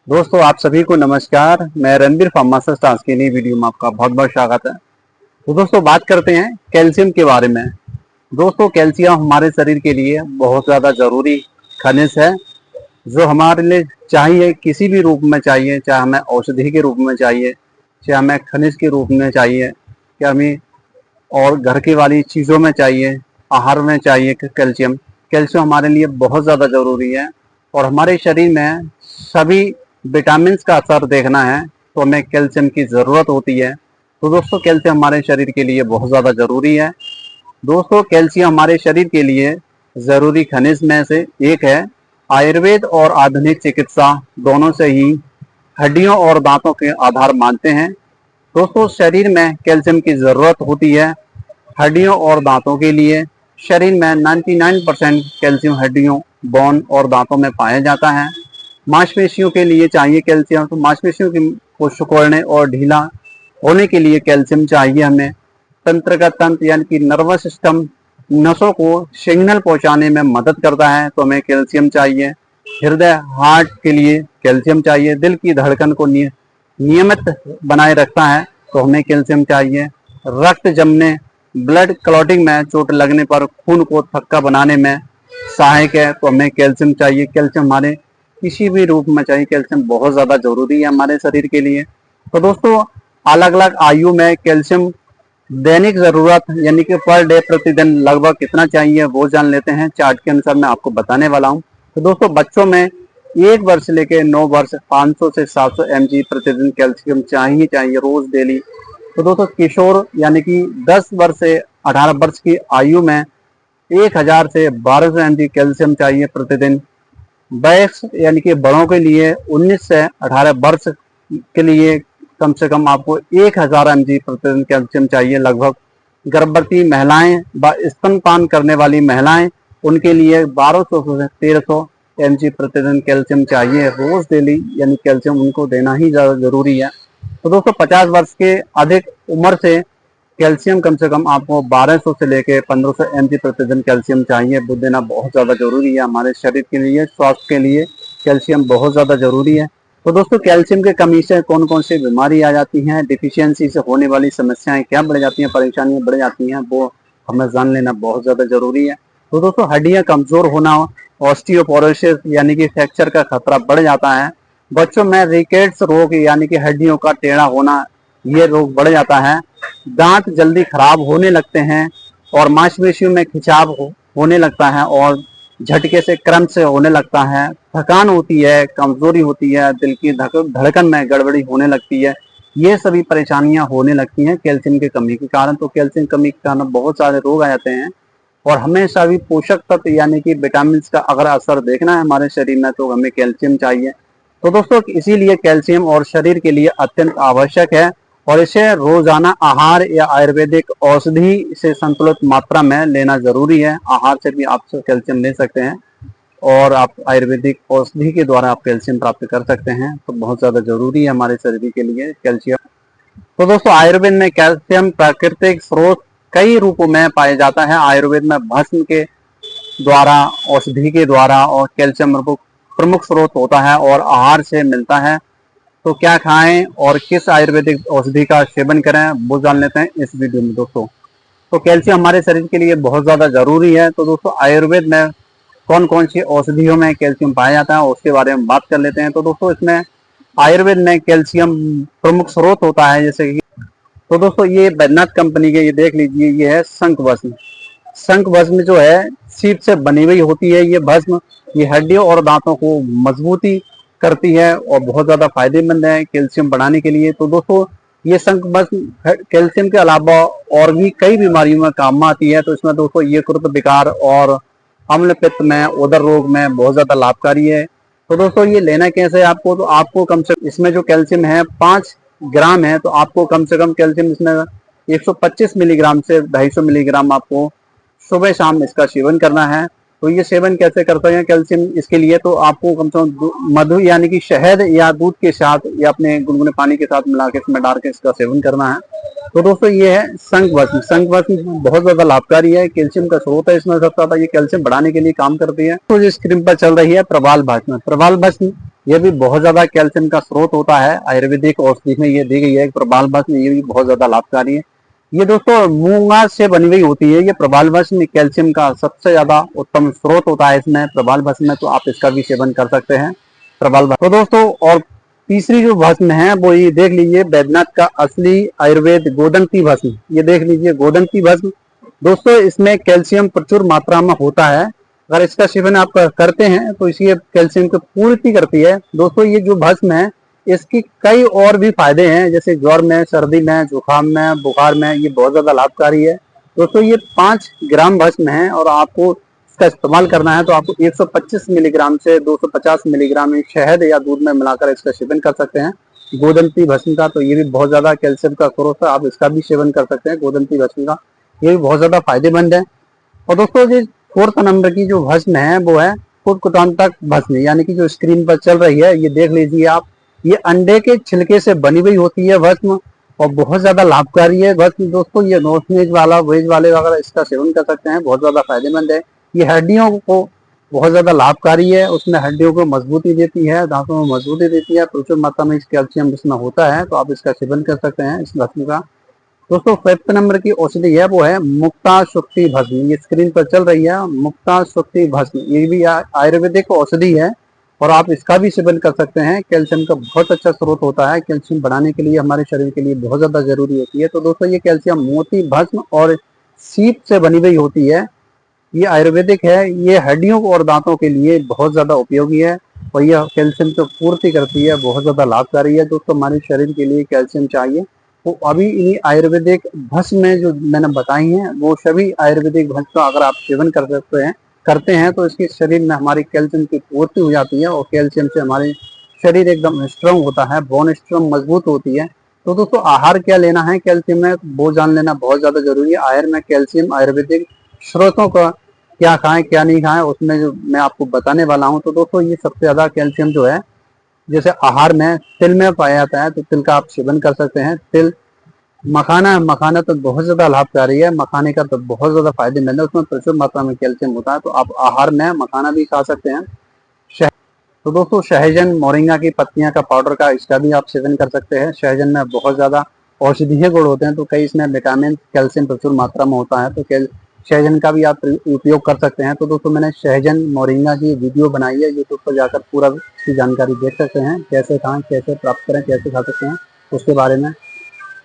दोस्तों आप सभी को नमस्कार। मैं रणबीर फार्मासिस्ट आज की नई वीडियो में आपका बहुत बहुत स्वागत है। तो दोस्तों बात करते हैं कैल्शियम के बारे में। दोस्तों कैल्शियम हमारे शरीर के लिए बहुत ज़्यादा ज़रूरी खनिज है, जो हमारे लिए चाहिए, किसी भी रूप में चाहिए, चाहे हमें औषधि के रूप में चाहिए, चाहे हमें खनिज के रूप में चाहिए, क्या हमें और घर की वाली चीज़ों में चाहिए, आहार में चाहिए। कैल्शियम कैल्शियम हमारे लिए बहुत ज़्यादा ज़रूरी है। और हमारे शरीर में सभी विटामिन का असर देखना है तो हमें कैल्शियम की ज़रूरत होती है। तो दोस्तों कैल्शियम हमारे शरीर के लिए बहुत ज़्यादा ज़रूरी है। दोस्तों कैल्शियम हमारे शरीर के लिए ज़रूरी खनिज में से एक है। आयुर्वेद और आधुनिक चिकित्सा दोनों से ही हड्डियों और दांतों के आधार मानते हैं। दोस्तों शरीर में कैल्शियम की ज़रूरत होती है हड्डियों और दांतों के लिए। शरीर में 99% कैल्शियम हड्डियों, बोन और दांतों में पाया जाता है। मांसपेशियों के लिए चाहिए कैल्शियम, तो मांसपेशियों को सिकुड़ने और ढीला होने के लिए कैल्शियम चाहिए हमें। तंत्र का तंत्र यानी कि नर्वस सिस्टम नसों को सिग्नल पहुंचाने में मदद करता है, तो हमें कैल्शियम चाहिए। हृदय हार्ट के लिए कैल्शियम चाहिए। दिल की धड़कन को नियमित बनाए रखता है, तो हमें कैल्शियम चाहिए। रक्त जमने, ब्लड क्लॉटिंग में चोट लगने पर खून को थक्का बनाने में सहायक है, तो हमें कैल्शियम चाहिए। कैल्शियम हमारे किसी भी रूप में चाहिए, कैल्शियम बहुत ज़्यादा ज़रूरी है हमारे शरीर के लिए। तो दोस्तों अलग अलग आयु में कैल्शियम दैनिक ज़रूरत यानी कि पर डे प्रतिदिन लगभग कितना चाहिए वो जान लेते हैं। चार्ट के अनुसार मैं आपको बताने वाला हूँ। तो दोस्तों बच्चों में 1 वर्ष से लेकर 9 वर्ष 500 से 700 mg प्रतिदिन कैल्शियम चाहिए रोज डेली। तो दोस्तों किशोर यानी कि 10 वर्ष से 18 वर्ष की आयु में 1000 से 1200 mg कैल्शियम चाहिए प्रतिदिन। वयस्क यानी कि बड़ों के लिए 19 से 18 वर्ष के लिए कम से कम आपको 1000 mg प्रतिदिन कैल्शियम चाहिए लगभग। गर्भवती महिलाएं व स्तनपान करने वाली महिलाएं, उनके लिए 1200 से 1300 mg प्रतिदिन कैल्शियम चाहिए रोज डेली, यानी कैल्शियम उनको देना ही ज़्यादा जरूरी है। तो दोस्तों 50 वर्ष के अधिक उम्र से कैल्शियम कम से कम आपको 1200 से लेकर 1500 mg प्रतिदिन कैल्शियम चाहिए। वो देना बहुत ज़्यादा जरूरी है हमारे शरीर के लिए, स्वास्थ्य के लिए कैल्शियम बहुत ज़्यादा जरूरी है। तो दोस्तों कैल्शियम की कमी से कौन कौन सी बीमारी आ जाती हैं, डिफिशियंसी से होने वाली समस्याएं क्या बढ़ जाती हैं, परेशानियां बढ़ जाती हैं, वो हमें जान लेना बहुत ज़्यादा जरूरी है। तो दोस्तों हड्डियां कमज़ोर होना, ऑस्टियोपोरोसिस यानी कि फ्रैक्चर का खतरा बढ़ जाता है। बच्चों में रिकेट्स रोग यानी कि हड्डियों का टेढ़ा होना, ये रोग बढ़ जाता है। दांत जल्दी खराब होने लगते हैं और मांसपेशियों में खिंचाव होने लगता है और झटके से क्रम से होने लगता है। थकान होती है, कमजोरी होती है, दिल की धड़कन में गड़बड़ी होने लगती है। ये सभी परेशानियां होने लगती हैं कैल्शियम की कमी के कारण। तो कैल्शियम कमी के कारण बहुत सारे रोग आ जाते हैं। और हमेशा भी पोषक तत्व यानी कि विटामिन का अगर असर देखना है हमारे शरीर में, तो हमें कैल्शियम चाहिए। तो दोस्तों इसीलिए कैल्शियम और शरीर के लिए अत्यंत आवश्यक है और इसे रोजाना आहार या आयुर्वेदिक औषधि से संतुलित मात्रा में लेना जरूरी है। आहार से भी आप कैल्शियम ले सकते हैं और आप आयुर्वेदिक औषधि के द्वारा आप कैल्शियम प्राप्त कर सकते हैं। तो बहुत ज़्यादा जरूरी है हमारे शरीर के लिए कैल्शियम। तो दोस्तों आयुर्वेद में कैल्शियम प्राकृतिक स्रोत कई रूपों में पाया जाता है। आयुर्वेद में भस्म के द्वारा, औषधि के द्वारा और कैल्शियम प्रमुख स्रोत होता है और आहार से मिलता है। तो क्या खाएं और किस आयुर्वेदिक औषधि का सेवन करें वो जान लेते हैं इस वीडियो में दोस्तों। तो कैल्शियम हमारे शरीर के लिए बहुत ज़्यादा जरूरी है। तो दोस्तों आयुर्वेद में कौन कौन सी औषधियों में कैल्शियम पाया जाता है उसके बारे में बात कर लेते हैं। तो दोस्तों इसमें आयुर्वेद में कैल्शियम प्रमुख स्रोत होता है जैसे कि, तो दोस्तों ये बैद्यनाथ कंपनी के, ये देख लीजिए, ये है शंख भस्म। शंख भस्म जो है सीप से बनी हुई होती है। ये भस्म ये हड्डियों और दांतों को मजबूती करती है और बहुत ज्यादा फायदेमंद है कैल्शियम बढ़ाने के लिए। तो दोस्तों ये शंख भस्म कैल्शियम के अलावा और भी कई बीमारियों में काम में आती है। तो इसमें दोस्तों यकृत विकार और अम्ल पित्त में, उदर रोग में बहुत ज्यादा लाभकारी है। तो दोस्तों ये लेना कैसे है आपको, तो आपको कम से इसमें जो कैल्शियम है 5 ग्राम है, तो आपको कम से कम कैल्शियम इसमें 125 मिलीग्राम से 250 मिलीग्राम आपको सुबह शाम इसका सेवन करना है। तो ये सेवन कैसे करते हैं कैल्शियम इसके लिए, तो आपको कम से कम मधु यानी कि शहद या दूध के साथ या अपने गुनगुने पानी के साथ मिला के इसमें डाल के इसका सेवन करना है। तो दोस्तों ये है शंख भस्म। शंख भस्म बहुत ज्यादा लाभकारी है, कैल्शियम का स्रोत है इसमें सबसे ज्यादा, ये कैल्शियम बढ़ाने के लिए काम करती है। तो जो स्क्रीन पर चल रही है प्रवाल भस्म। प्रवाल भस्म ये भी बहुत ज्यादा कैल्शियम का स्रोत होता है। आयुर्वेदिक औषधि में ये दी गई है। प्रबाल भस्म ये भी बहुत ज्यादा लाभकारी है। ये दोस्तों मूंगा से बनी हुई होती है। ये प्रबाल भस्म कैल्शियम का सबसे ज्यादा उत्तम स्रोत होता है इसमें, प्रबाल भस्म में, तो आप इसका भी सेवन कर सकते हैं प्रबाल भस्म। तो दोस्तों और तीसरी जो भस्म है वो ये देख लीजिए, बैद्यनाथ का असली आयुर्वेद गोदंती भस्म। ये देख लीजिए गोदंती भस्म। दोस्तों इसमें कैल्शियम प्रचुर मात्रा में होता है। अगर इसका सेवन आप करते हैं तो इसी कैल्शियम की पूर्ति करती है। दोस्तों ये जो भस्म है इसकी कई और भी फायदे हैं, जैसे ज्वर में, सर्दी में, जुकाम में, बुखार में ये बहुत ज्यादा लाभकारी है। दोस्तों ये 5 ग्राम भस्म है और आपको इसका इस्तेमाल करना है तो आपको 125 मिलीग्राम से 250 मिलीग्राम शहद या दूध में मिलाकर इसका सेवन कर सकते हैं गोदंती भस्म का। तो ये भी बहुत ज्यादा कैल्शियम का स्रोत है, आप इसका भी सेवन कर सकते हैं गोदंती भस्म का। ये भी बहुत ज्यादा फायदेमंद है। और दोस्तों जो 4th नंबर की जो भस्म है वो है कुटकुटांतक भस्म, यानी कि जो स्क्रीन पर चल रही है ये देख लीजिए आप। ये अंडे के छिलके से बनी हुई होती है भस्म और बहुत ज्यादा लाभकारी है भस्म। दोस्तों ये नॉन वेज वाले वगैरह इसका सेवन कर सकते हैं, बहुत ज्यादा फायदेमंद है। ये हड्डियों को बहुत ज्यादा लाभकारी है, उसमें हड्डियों को मजबूती देती है, दांतों में मजबूती देती है, प्रचुर मात्रा में कैल्शियम इसमें होता है, तो आप इसका सेवन कर सकते हैं इस भस्म का। दोस्तों 5th नंबर की औषधि है वो है मुक्ता शुक्ति भस्म। ये स्क्रीन पर चल रही है मुक्ता शुक्ति भस्म। ये भी आयुर्वेदिक औषधि है और आप इसका भी सेवन कर सकते हैं। कैल्शियम का बहुत अच्छा स्रोत होता है, कैल्शियम बढ़ाने के लिए हमारे शरीर के लिए बहुत ज्यादा जरूरी होती है। तो दोस्तों ये कैल्शियम मोती भस्म और सीप से बनी हुई होती है। ये आयुर्वेदिक है, ये हड्डियों और दांतों के लिए बहुत ज्यादा उपयोगी है और यह कैल्शियम की पूर्ति करती है, बहुत ज्यादा लाभकारी है। दोस्तों हमारे शरीर के लिए कैल्शियम चाहिए, तो अभी इन्हीं आयुर्वेदिक भस्म में जो मैंने बताई हैं वो सभी आयुर्वेदिक भस्म का अगर आप सेवन करते हैं तो इसके शरीर में हमारी कैल्शियम की पूर्ति हो जाती है और कैल्शियम से हमारे शरीर एकदम स्ट्रांग होता है, बोन स्ट्रांग मजबूत होती है। तो दोस्तों आहार क्या लेना है कैल्शियम में वो जान लेना बहुत ज्यादा जरूरी है। आहार में कैल्शियम आयुर्वेदिक स्रोतों का क्या खाएं क्या नहीं खाएं उसमें जो मैं आपको बताने वाला हूं। तो दोस्तों ये सबसे ज्यादा कैल्शियम जो है जैसे आहार में तिल में पाया जाता है, तो तिल का आप सेवन कर सकते हैं। तिल, मखाना तो बहुत ज्यादा लाभकारी है, मखाने का तो बहुत ज्यादा फायदेमंद है, उसमें प्रचुर मात्रा में कैल्शियम होता है, तो आप आहार में मखाना भी खा सकते हैं। तो दोस्तों सहजन, मोरिंगा की पत्तियां का पाउडर का इसका भी आप सेवन कर सकते हैं। सहजन में बहुत ज्यादा औषधीय गुण होते हैं, तो कई इसमें विटामिन कैल्शियम प्रचुर मात्रा में होता है, तो सहजन का भी आप उपयोग कर सकते हैं। तो दोस्तों मैंने सहजन मोरिंगा की वीडियो बनाई है, यूट्यूब पर जाकर पूरा इसकी जानकारी देख सकते हैं, कैसे खाएं, कैसे प्राप्त करें, कैसे खा सकते हैं उसके बारे में।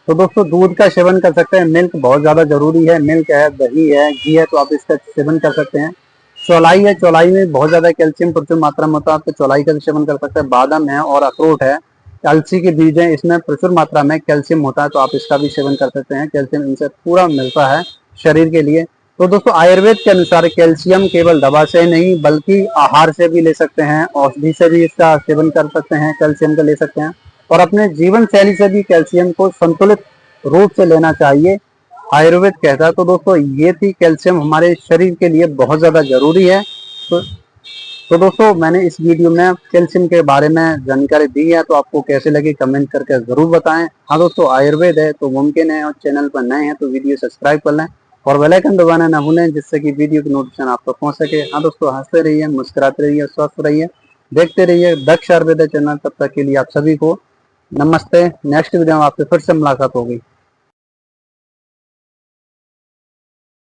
तो दोस्तों दूध का सेवन कर सकते हैं, मिल्क बहुत ज्यादा जरूरी है, मिल्क है, दही है, घी है, तो आप इसका सेवन कर सकते हैं। चौलाई है, चौलाई में बहुत ज्यादा कैल्शियम प्रचुर मात्रा में होता है, तो चौलाई का भी सेवन कर सकते हैं। बादाम है और अखरोट है, अलसी के बीज है, इसमें प्रचुर मात्रा में कैल्शियम होता है, तो आप इसका भी सेवन कर सकते हैं। कैल्शियम इनसे पूरा मिलता है शरीर के लिए। तो दोस्तों आयुर्वेद के अनुसार कैल्शियम केवल दवा से नहीं बल्कि आहार से भी ले सकते हैं, औषधि से भी इसका सेवन कर सकते हैं, कैल्शियम का ले सकते हैं, और अपने जीवन शैली से भी कैल्शियम को संतुलित रूप से लेना चाहिए, आयुर्वेद कहता है। तो दोस्तों ये थी कैल्शियम हमारे शरीर के लिए बहुत ज्यादा जरूरी है। तो दोस्तों मैंने इस वीडियो में कैल्शियम के बारे में जानकारी दी है, तो आपको कैसे लगी कमेंट करके जरूर बताएं। हाँ दोस्तों आयुर्वेद है तो मुमकिन है, और चैनल पर नए हैं तो वीडियो सब्सक्राइब कर लें और बेल आइकन दबाना ना भूलें, जिससे कि वीडियो की नोटिफिकेशन आप तक पहुंच सके। हाँ दोस्तों हंसते रहिए, मुस्कुराते रहिए, स्वस्थ रहिए, देखते रहिए दक्ष आयुर्वेद चैनल। तब तक के लिए आप सभी को नमस्ते। नेक्स्ट वीडियो में आपसे फिर से मुलाकात होगी।